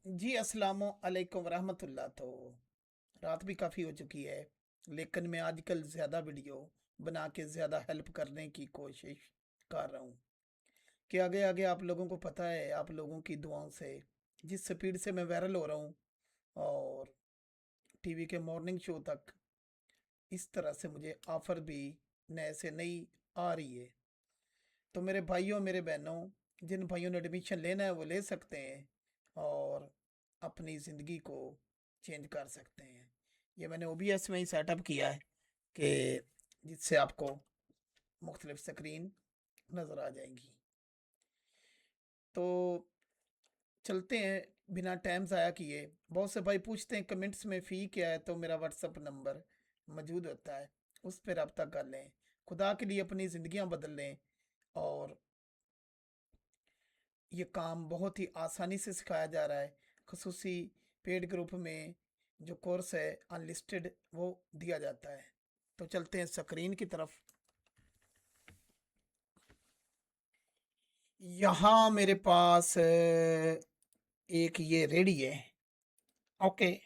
जी, अस्सलामु अलैकुम वरहमतुल्लाह। तो रात भी काफ़ी हो चुकी है, लेकिन मैं आजकल ज़्यादा वीडियो बना के ज़्यादा हेल्प करने की कोशिश कर रहा हूँ कि आगे आगे आप लोगों को पता है, आप लोगों की दुआओं से जिस स्पीड से मैं वायरल हो रहा हूँ और टीवी के मॉर्निंग शो तक इस तरह से मुझे ऑफ़र भी नए से नई आ रही है। तो मेरे भाइयों, मेरे बहनों, जिन भाइयों ने एडमिशन लेना है वो ले सकते हैं और अपनी ज़िंदगी को चेंज कर सकते हैं। ये मैंने ओबीएस में ही सेटअप किया है कि जिससे आपको मुख्तलिफ स्क्रीन नज़र आ जाएंगी। तो चलते हैं बिना टाइम ज़ाया किए। बहुत से भाई पूछते हैं कमेंट्स में फ़ी क्या है, तो मेरा व्हाट्सअप नंबर मौजूद होता है, उस पर रब्ता कर लें। खुदा के लिए अपनी ज़िंदगियां बदल लें और ये काम बहुत ही आसानी से सिखाया जा रहा है। खसूसी पेड ग्रुप में जो कोर्स है अनलिस्टेड वो दिया जाता है। तो चलते हैं स्क्रीन की तरफ। यहाँ मेरे पास एक ये रेडी है। ओके,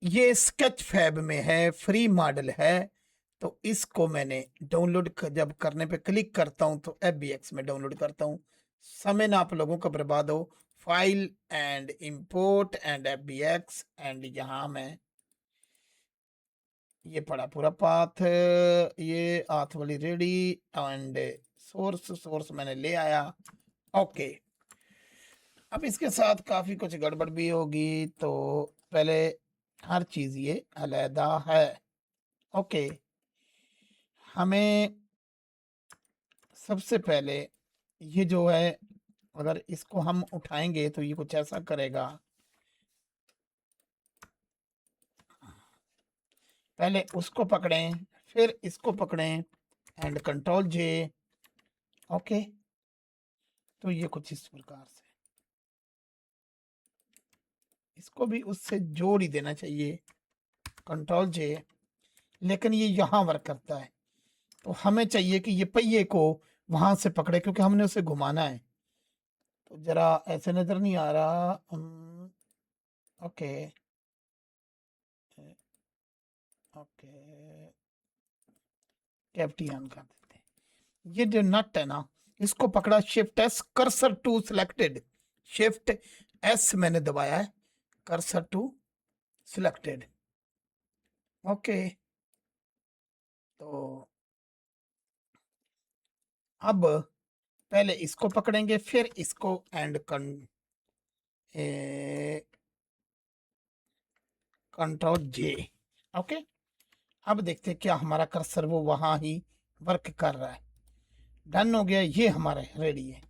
ये स्केच फैब में है, फ्री मॉडल है। तो इसको मैंने डाउनलोड जब करने पे क्लिक करता हूँ तो FBX में डाउनलोड करता हूँ। समय ना आप लोगों का बर्बाद हो। File and import and FBX and यहाँ मैं ये पड़ा पूरा पाथ, ये हाथ वाली रेडी एंड सोर्स मैंने ले आया। ओके, अब इसके साथ काफ़ी कुछ गड़बड़ भी होगी, तो पहले हर चीज़ ये अलहदा है। ओके, हमें सबसे पहले ये जो है, अगर इसको हम उठाएंगे तो ये कुछ ऐसा करेगा। पहले उसको पकड़ें, फिर इसको पकड़ें एंड कंट्रोल जे। ओके, तो ये कुछ इस प्रकार से इसको भी उससे जोड़ ही देना चाहिए, कंट्रोल जे। लेकिन ये यहाँ वर्क करता है, तो हमें चाहिए कि ये पहिए को वहां से पकड़े क्योंकि हमने उसे घुमाना है। तो जरा ऐसे नजर नहीं आ रहा। ओके ओके, कैविटी ऑन कर देते हैं। ये जो नट है ना, इसको पकड़ा, shift S, cursor to selected, shift S मैंने दबाया है, कर्सर टू सिलेक्टेड। ओके, तो अब पहले इसको पकड़ेंगे, फिर इसको एंड कंट्रोल जे। ओके, अब देखते हैं क्या हमारा कर्सर वो वहां ही वर्क कर रहा है। डन हो गया, ये हमारा रेडी है।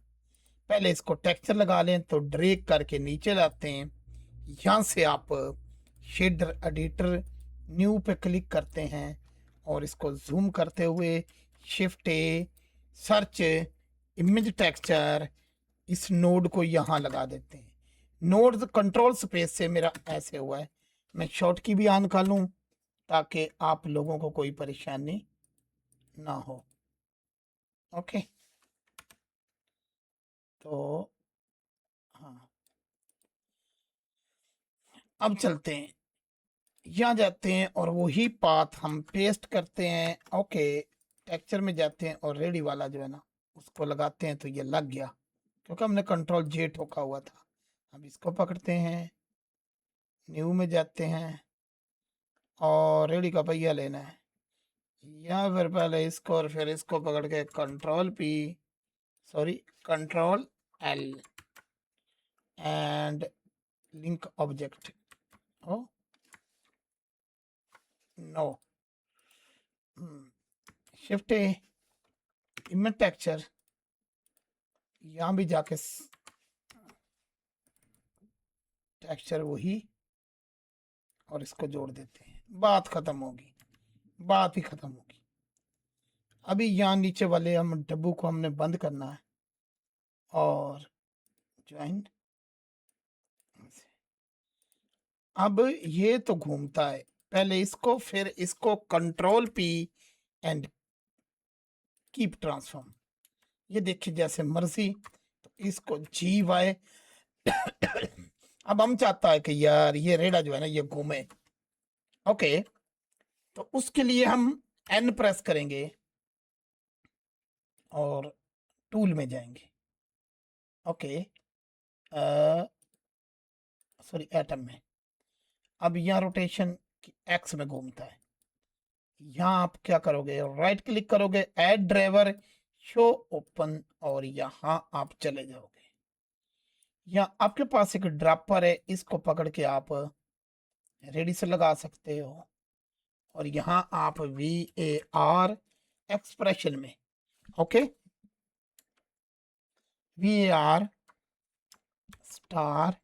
पहले इसको टेक्सचर लगा लें, तो ड्रैग करके नीचे लाते हैं। यहाँ से आप शेडर एडिटर न्यू पे क्लिक करते हैं और इसको जूम करते हुए शिफ्ट ए, सर्च, इमेज टेक्सचर, इस नोड को यहाँ लगा देते हैं। नोड कंट्रोल स्पेस से मेरा ऐसे हुआ है। मैं शॉर्ट की भी ऑन कर लूँ ताकि आप लोगों को कोई परेशानी ना हो। ओके, तो हाँ, अब चलते हैं, यहाँ जाते हैं और वही पाथ हम पेस्ट करते हैं। ओके, टेक्सचर में जाते हैं और रेडी वाला जो है ना उसको लगाते हैं, तो ये लग गया क्योंकि हमने कंट्रोल जे ठोका हुआ था। अब इसको पकड़ते हैं, न्यू में जाते हैं और रेडी का पहिया लेना है, या फिर पहले इसको और फिर इसको पकड़ के control P, sorry control L and link object. Oh no, shift A, image texture, यहाँ भी जाके टेक्सचर वही और इसको जोड़ देते हैं, बात खत्म होगी, बात ही खत्म होगी। अभी यहाँ नीचे वाले हम डब्बू को हमने बंद करना है और ज्वाइंट। अब ये तो घूमता है, पहले इसको फिर इसको control P and keep transform, ये देखिए जैसे मर्जी। तो इसको GY अब हम चाहता है कि यार ये रेडा जो है ना ये घूमे। ओके, तो उसके लिए हम एन प्रेस करेंगे और टूल में जाएंगे। ओके, सॉरी एटम में। अब यहाँ रोटेशन एक्स में घूमता है। यहाँ आप क्या करोगे, राइट क्लिक करोगे, ऐड ड्राइवर, शो ओपन, और यहाँ आप चले जाओगे। यहाँ आपके पास एक ड्रॉपर है, इसको पकड़ के आप रेडी से लगा सकते हो। और यहाँ आप VAR एक्सप्रेशन में, ओके, VAR स्टार,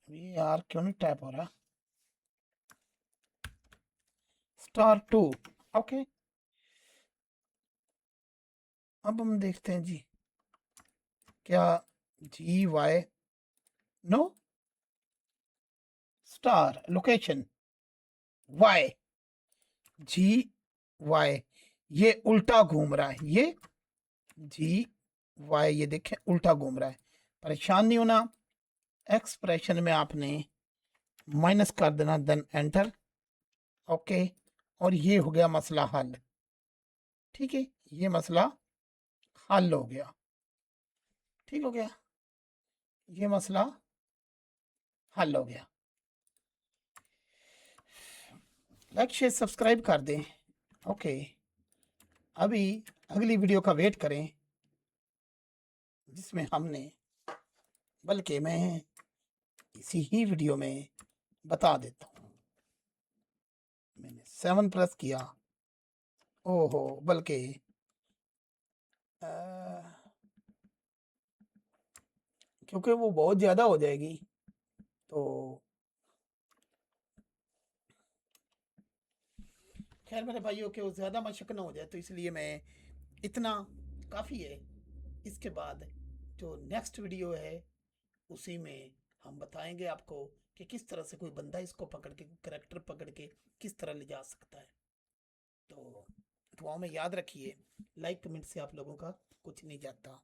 VAR क्यों नहीं टाइप हो रहा, *2। ओके, अब हम देखते हैं जी क्या GY, no, star location GY, ये उल्टा घूम रहा है, ये GY ये देखें उल्टा घूम रहा है। परेशान नहीं होना, एक्सप्रेशन में आपने माइनस कर देना, देन एंटर। ओके, और ये हो गया मसला हल। ठीक है, ये मसला हल हो गया। ठीक हो गया, ये मसला हल हो गया। लाइक शेयर सब्सक्राइब कर दें। ओके, अभी अगली वीडियो का वेट करें जिसमें हमने, बल्कि मैं इसी ही वीडियो में बता देता हूँ। मैंने 7 प्रेस किया, ओहो, बल्कि क्योंकि वो बहुत ज़्यादा हो जाएगी, तो खैर मेरे भाइयों के वो ज़्यादा मशक ना हो जाए, तो इसलिए मैं इतना काफ़ी है। इसके बाद जो नेक्स्ट वीडियो है उसी में हम बताएंगे आपको कि किस तरह से कोई बंदा इसको पकड़ के, करेक्टर पकड़ के किस तरह ले जा सकता है। तो दुआओं में याद रखिए, लाइक कमेंट से आप लोगों का कुछ नहीं जाता।